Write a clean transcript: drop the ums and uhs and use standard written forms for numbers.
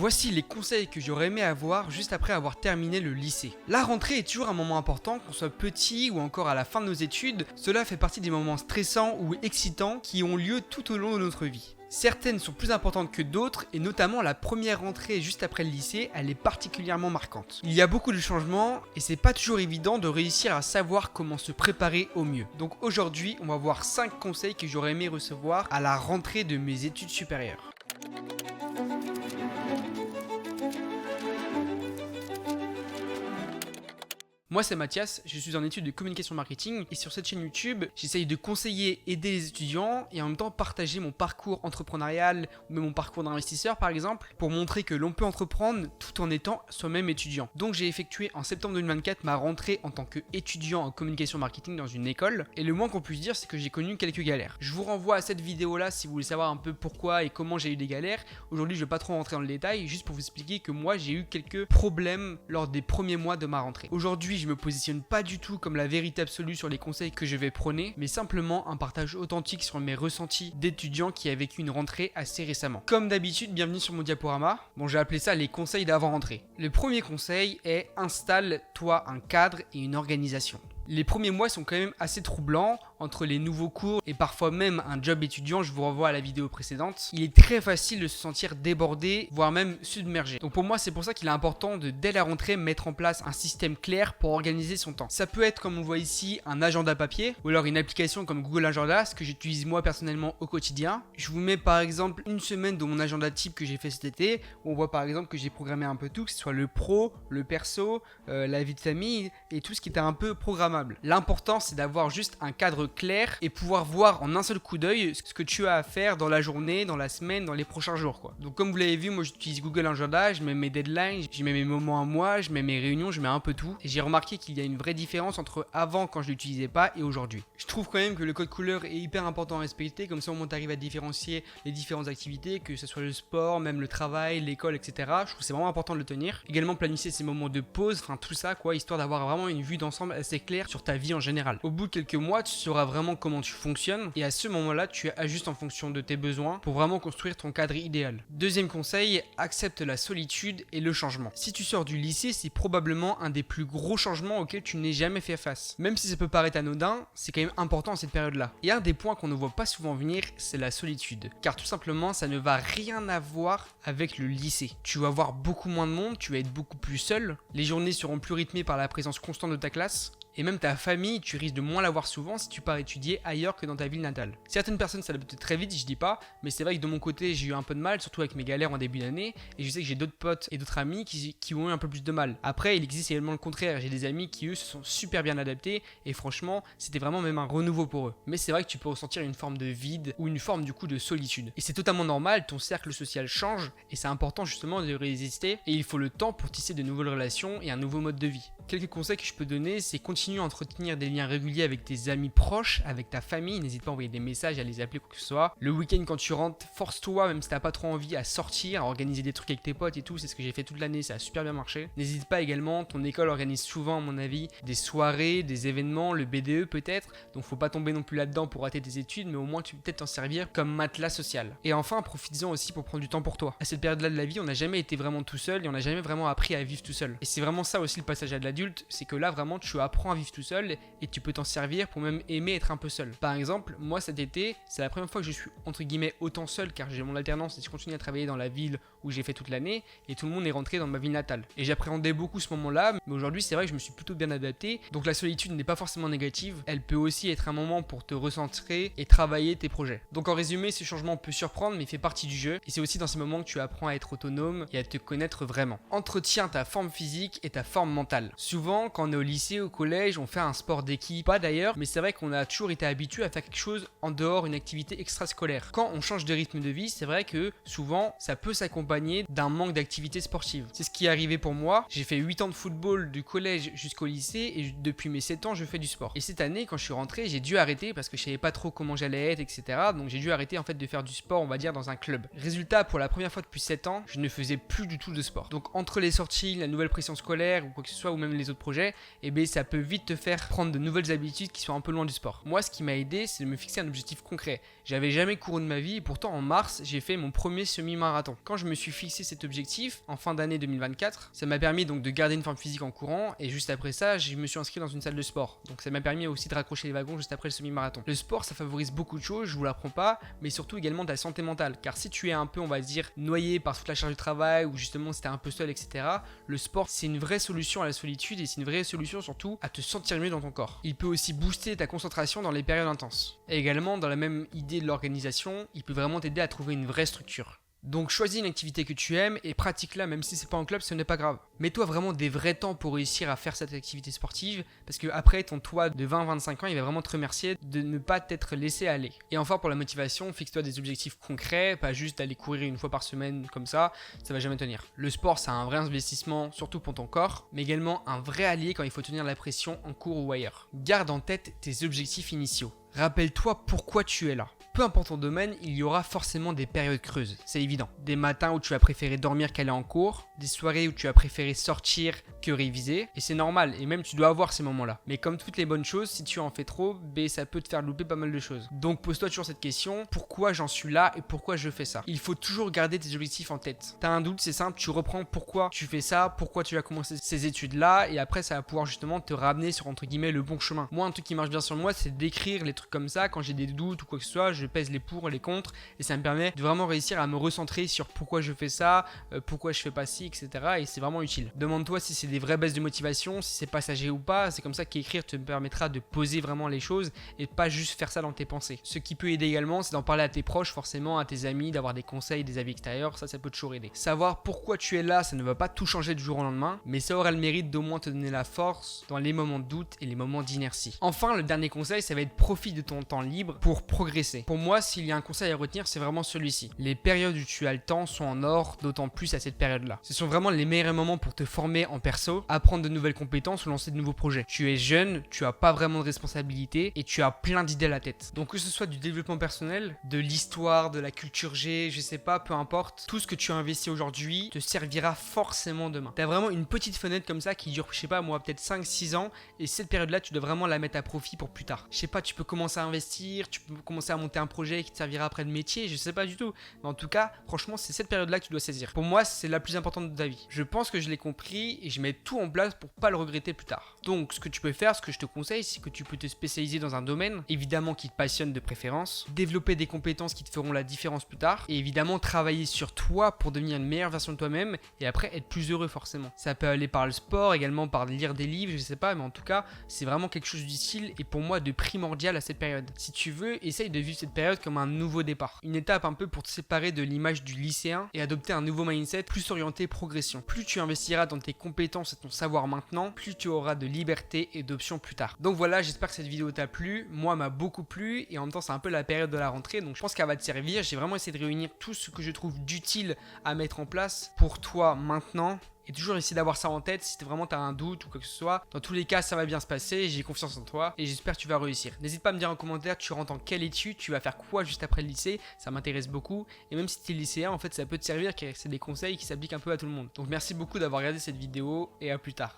Voici les conseils que j'aurais aimé avoir juste après avoir terminé le lycée. La rentrée est toujours un moment important, qu'on soit petit ou encore à la fin de nos études. Cela fait partie des moments stressants ou excitants qui ont lieu tout au long de notre vie. Certaines sont plus importantes que d'autres et notamment la première rentrée juste après le lycée, elle est particulièrement marquante. Il y a beaucoup de changements et c'est pas toujours évident de réussir à savoir comment se préparer au mieux. Donc aujourd'hui, on va voir 5 conseils que j'aurais aimé recevoir à la rentrée de mes études supérieures. Moi c'est Mathias, je suis en études de communication marketing et sur cette chaîne YouTube, j'essaye de conseiller, aider les étudiants et en même temps partager mon parcours entrepreneurial ou même mon parcours d'investisseur par exemple pour montrer que l'on peut entreprendre tout en étant soi-même étudiant. Donc j'ai effectué en septembre 2024 ma rentrée en tant qu'étudiant en communication marketing dans une école et le moins qu'on puisse dire c'est que j'ai connu quelques galères. Je vous renvoie à cette vidéo là si vous voulez savoir un peu pourquoi et comment j'ai eu des galères. Aujourd'hui je ne vais pas trop rentrer dans le détail, juste pour vous expliquer que moi j'ai eu quelques problèmes lors des premiers mois de ma rentrée. Aujourd'hui je me positionne pas du tout comme la vérité absolue sur les conseils que je vais prôner, mais simplement un partage authentique sur mes ressentis d'étudiant qui a vécu une rentrée assez récemment. Comme d'habitude, bienvenue sur mon diaporama. Bon, j'ai appelé ça les conseils d'avant-rentrée. Le premier conseil est installe-toi un cadre et une organisation. Les premiers mois sont quand même assez troublants entre les nouveaux cours et parfois même un job étudiant, je vous renvoie à la vidéo précédente. Il est très facile de se sentir débordé, voire même submergé. Donc pour moi, c'est pour ça qu'il est important de, dès la rentrée, mettre en place un système clair pour organiser son temps. Ça peut être, comme on voit ici, un agenda papier ou alors une application comme Google Agenda, ce que j'utilise moi personnellement au quotidien. Je vous mets par exemple une semaine de mon agenda type que j'ai fait cet été, où on voit par exemple que j'ai programmé un peu tout, que ce soit le pro, le perso, la vie de famille et tout ce qui était un peu programmable. L'important c'est d'avoir juste un cadre clair et pouvoir voir en un seul coup d'œil ce que tu as à faire dans la journée, dans la semaine, dans les prochains jours quoi. Donc comme vous l'avez vu, moi j'utilise Google Agenda, je mets mes deadlines, je mets mes moments à moi, je mets mes réunions, je mets un peu tout. Et j'ai remarqué qu'il y a une vraie différence entre avant quand je l'utilisais pas et aujourd'hui. Je trouve quand même que le code couleur est hyper important à respecter, comme ça au moins t'arrives à différencier les différentes activités, que ce soit le sport, même le travail, l'école, etc. Je trouve que c'est vraiment important de le tenir. Également planifier ces moments de pause, enfin tout ça quoi, histoire d'avoir vraiment une vue d'ensemble assez claire sur ta vie en général. Au bout de quelques mois, tu sauras vraiment comment tu fonctionnes et à ce moment-là, tu ajustes en fonction de tes besoins pour vraiment construire ton cadre idéal. Deuxième conseil, accepte la solitude et le changement. Si tu sors du lycée, c'est probablement un des plus gros changements auxquels tu n'aies jamais fait face. Même si ça peut paraître anodin, c'est quand même important à cette période-là. Et un des points qu'on ne voit pas souvent venir, c'est la solitude. Car tout simplement, ça ne va rien avoir avec le lycée. Tu vas voir beaucoup moins de monde, tu vas être beaucoup plus seul, les journées seront plus rythmées par la présence constante de ta classe. Et même ta famille, tu risques de moins la voir souvent si tu pars étudier ailleurs que dans ta ville natale. Certaines personnes ça peut très vite, je dis pas, mais c'est vrai que de mon côté j'ai eu un peu de mal, surtout avec mes galères en début d'année, et je sais que j'ai d'autres potes et d'autres amis qui ont eu un peu plus de mal. Après il existe également le contraire, j'ai des amis qui eux se sont super bien adaptés, et franchement c'était vraiment même un renouveau pour eux. Mais c'est vrai que tu peux ressentir une forme de vide, ou une forme du coup de solitude. Et c'est totalement normal, ton cercle social change, et c'est important justement de résister, et il faut le temps pour tisser de nouvelles relations et un nouveau mode de vie. Quelques conseils que je peux donner, c'est continuer à entretenir des liens réguliers avec tes amis proches, avec ta famille, n'hésite pas à envoyer des messages, à les appeler, quoi que ce soit. Le week-end quand tu rentres, force-toi, même si t'as pas trop envie, à sortir, à organiser des trucs avec tes potes et tout, c'est ce que j'ai fait toute l'année, ça a super bien marché. N'hésite pas également, ton école organise souvent à mon avis des soirées, des événements, le BDE peut-être, donc faut pas tomber non plus là-dedans pour rater tes études, mais au moins tu peux peut-être t'en servir comme matelas social. Et enfin, profites-en aussi pour prendre du temps pour toi. À cette période-là de la vie, on n'a jamais été vraiment tout seul et on n'a jamais vraiment appris à vivre tout seul. Et c'est vraiment ça aussi le passage à l'adulte, c'est que là vraiment tu apprends à vivre tout seul et tu peux t'en servir pour même aimer être un peu seul. Par exemple, moi cet été, c'est la première fois que je suis entre guillemets autant seul car j'ai mon alternance et je continue à travailler dans la ville où j'ai fait toute l'année et tout le monde est rentré dans ma ville natale. Et j'appréhendais beaucoup ce moment-là, mais aujourd'hui c'est vrai que je me suis plutôt bien adapté. Donc la solitude n'est pas forcément négative, elle peut aussi être un moment pour te recentrer et travailler tes projets. Donc en résumé, ce changement peut surprendre mais il fait partie du jeu et c'est aussi dans ces moments que tu apprends à être autonome et à te connaître vraiment. Entretiens ta forme physique et ta forme mentale. Souvent, quand on est au lycée, au collège, on fait un sport d'équipe, pas d'ailleurs, mais c'est vrai qu'on a toujours été habitué à faire quelque chose en dehors, une activité extrascolaire. Quand on change de rythme de vie, c'est vrai que souvent, ça peut s'accompagner d'un manque d'activité sportive. C'est ce qui est arrivé pour moi. J'ai fait 8 ans de football du collège jusqu'au lycée et depuis mes 7 ans, je fais du sport. Et cette année, quand je suis rentré, j'ai dû arrêter parce que je savais pas trop comment j'allais être, etc. Donc j'ai dû arrêter en fait de faire du sport, on va dire, dans un club. Résultat, pour la première fois depuis 7 ans, je ne faisais plus du tout de sport. Donc entre les sorties, la nouvelle pression scolaire ou quoi que ce soit, ou même les autres projets, et bien ça peut vite te faire prendre de nouvelles habitudes qui sont un peu loin du sport. Moi, ce qui m'a aidé, c'est de me fixer un objectif concret. J'avais jamais couru de ma vie et pourtant en mars, j'ai fait mon premier semi-marathon. Quand je me suis fixé cet objectif en fin d'année 2024, ça m'a permis donc de garder une forme physique en courant et juste après ça, je me suis inscrit dans une salle de sport. Donc ça m'a permis aussi de raccrocher les wagons juste après le semi-marathon. Le sport, ça favorise beaucoup de choses, je vous l'apprends pas, mais surtout également ta santé mentale. Car si tu es un peu, on va dire, noyé par toute la charge du travail ou justement si t'es un peu seul, etc., le sport, c'est une vraie solution à la solitude et c'est une vraie solution surtout à te sentir mieux dans ton corps. Il peut aussi booster ta concentration dans les périodes intenses. Et également, dans la même idée de l'organisation, il peut vraiment t'aider à trouver une vraie structure. Donc choisis une activité que tu aimes et pratique-la même si c'est pas en club, ce n'est pas grave. Mets-toi vraiment des vrais temps pour réussir à faire cette activité sportive parce que après ton toi de 20-25 ans, il va vraiment te remercier de ne pas t'être laissé aller. Et enfin pour la motivation, fixe-toi des objectifs concrets, pas juste d'aller courir une fois par semaine comme ça va jamais tenir. Le sport, c'est un vrai investissement surtout pour ton corps, mais également un vrai allié quand il faut tenir la pression en cours ou ailleurs. Garde en tête tes objectifs initiaux. Rappelle-toi pourquoi tu es là. Peu importe ton domaine, il y aura forcément des périodes creuses, c'est évident. Des matins où tu as préféré dormir qu'aller en cours, des soirées où tu as préféré sortir que réviser, et c'est normal, et même tu dois avoir ces moments-là. Mais comme toutes les bonnes choses, si tu en fais trop, ça peut te faire louper pas mal de choses. Donc pose-toi toujours cette question, pourquoi j'en suis là et pourquoi je fais ça? Il faut toujours garder tes objectifs en tête. T'as un doute, c'est simple, tu reprends pourquoi tu fais ça, pourquoi tu as commencé ces études-là, et après ça va pouvoir justement te ramener sur entre guillemets le bon chemin. Moi, un truc qui marche bien sur moi, c'est d'écrire les trucs comme ça, quand j'ai des doutes ou quoi que ce soit, je pèse les pour, les contre, et ça me permet de vraiment réussir à me recentrer sur pourquoi je fais ça, pourquoi je fais pas ci, etc. Et c'est vraiment utile. Demande-toi si c'est des vraies baisses de motivation, si c'est passager ou pas. C'est comme ça qu'écrire te permettra de poser vraiment les choses et pas juste faire ça dans tes pensées. Ce qui peut aider également, c'est d'en parler à tes proches, forcément, à tes amis, d'avoir des conseils, des avis extérieurs. Ça peut toujours aider. Savoir pourquoi tu es là, ça ne va pas tout changer du jour au lendemain, mais ça aura le mérite d'au moins te donner la force dans les moments de doute et les moments d'inertie. Enfin, le dernier conseil, ça va être profite de ton temps libre pour progresser. Pour moi, s'il y a un conseil à retenir, c'est vraiment celui-ci. Les périodes où tu as le temps sont en or, d'autant plus à cette période-là. Ce sont vraiment les meilleurs moments pour te former en perso, apprendre de nouvelles compétences ou lancer de nouveaux projets. Tu es jeune, tu as pas vraiment de responsabilité et tu as plein d'idées à la tête. Donc que ce soit du développement personnel, de l'histoire, de la culture G, je sais pas, peu importe, tout ce que tu as investi aujourd'hui te servira forcément demain. Tu as vraiment une petite fenêtre comme ça qui dure, je sais pas moi, peut-être 5-6 ans et cette période-là, tu dois vraiment la mettre à profit pour plus tard. Je sais pas, tu peux commencer à investir, tu peux commencer à monter un projet qui te servira après de métier, je sais pas du tout. Mais en tout cas, franchement, c'est cette période-là que tu dois saisir. Pour moi, c'est la plus importante de ta vie. Je pense que je l'ai compris et je mets tout en place pour pas le regretter plus tard. Donc, ce que tu peux faire, ce que je te conseille, c'est que tu peux te spécialiser dans un domaine, évidemment qui te passionne de préférence, développer des compétences qui te feront la différence plus tard, et évidemment travailler sur toi pour devenir une meilleure version de toi-même et après être plus heureux forcément. Ça peut aller par le sport, également par lire des livres, je sais pas, mais en tout cas, c'est vraiment quelque chose d'utile et pour moi de primordial à cette période. Si tu veux, essaye de vivre cette période comme un nouveau départ. Une étape un peu pour te séparer de l'image du lycéen et adopter un nouveau mindset plus orienté progression. Plus tu investiras dans tes compétences et ton savoir maintenant, plus tu auras de liberté et d'options plus tard. Donc voilà, j'espère que cette vidéo t'a plu. Moi, m'a beaucoup plu et en même temps, c'est un peu la période de la rentrée, donc je pense qu'elle va te servir. J'ai vraiment essayé de réunir tout ce que je trouve d'utile à mettre en place pour toi maintenant. Et toujours essayer d'avoir ça en tête si vraiment tu as un doute ou quoi que ce soit. Dans tous les cas, ça va bien se passer. J'ai confiance en toi et j'espère que tu vas réussir. N'hésite pas à me dire en commentaire, tu rentres en quelle étude, tu vas faire quoi juste après le lycée. Ça m'intéresse beaucoup. Et même si tu es lycéen, en fait, ça peut te servir car c'est des conseils qui s'appliquent un peu à tout le monde. Donc merci beaucoup d'avoir regardé cette vidéo et à plus tard.